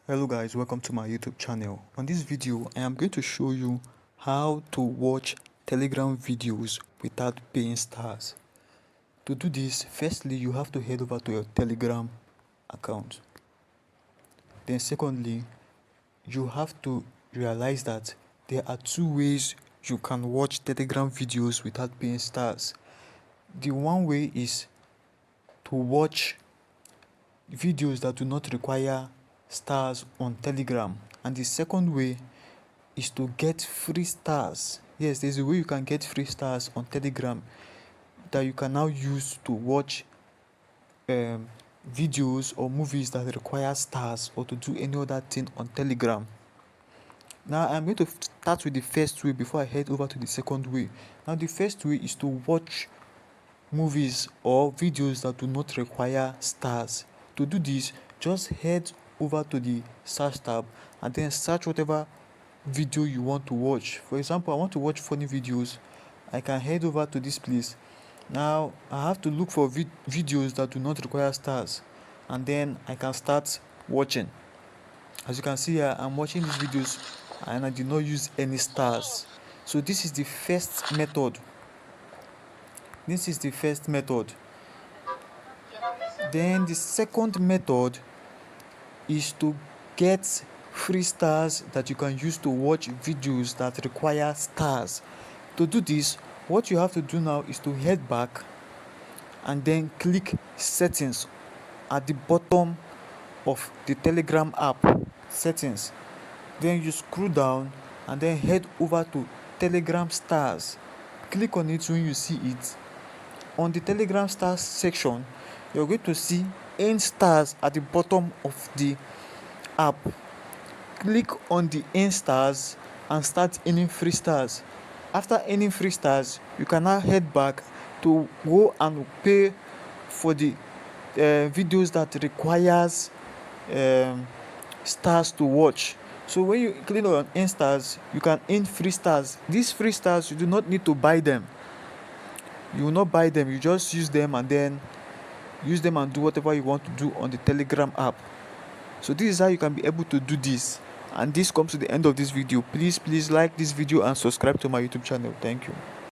Hello guys, welcome to my YouTube channel. On this video, I am going to show you how to watch Telegram videos without paying stars. To do this, firstly, you have to head over to your Telegram account. Then secondly, you have to realize that there are two ways you can watch Telegram videos without paying stars. The one way is to watch videos that do not require stars on Telegram, and the second way is to get free stars. Yes, there's a way you can get free stars on Telegram that you can now use to watch videos or movies that require stars, or to do any other thing on Telegram. Now I'm going to start with the first way before I head over to the second way. Now the first way is to watch movies or videos that do not require stars. To do this, just head over to the search tab and then search whatever video you want to watch. For example, I want to watch funny videos. I can head over to this place. Now I have to look for videos that do not require stars, and then I can start watching. As you can see here, I'm watching these videos and I did not use any stars. So this is the first method. Then the second method is to get free stars that you can use to watch videos that require stars. To do this, what you have to do now is to head back and then click settings at the bottom of the Telegram app. Settings. Then you scroll down and then head over to Telegram stars. Click on it when you see it. On the Telegram stars section, you're going to see earn stars at the bottom of the app. Click on the earn stars and start earning free stars. After earning free stars, you can now head back to go and pay for the videos that requires stars to watch. So when you click on earn stars, you can earn free stars. These free stars, you do not need to buy them. You will not buy them, you just use them and then use them and do whatever you want to do on the Telegram app. So this is how you can be able to do this. And this comes to the end of this video. Please like this video and subscribe to my YouTube channel. Thank you.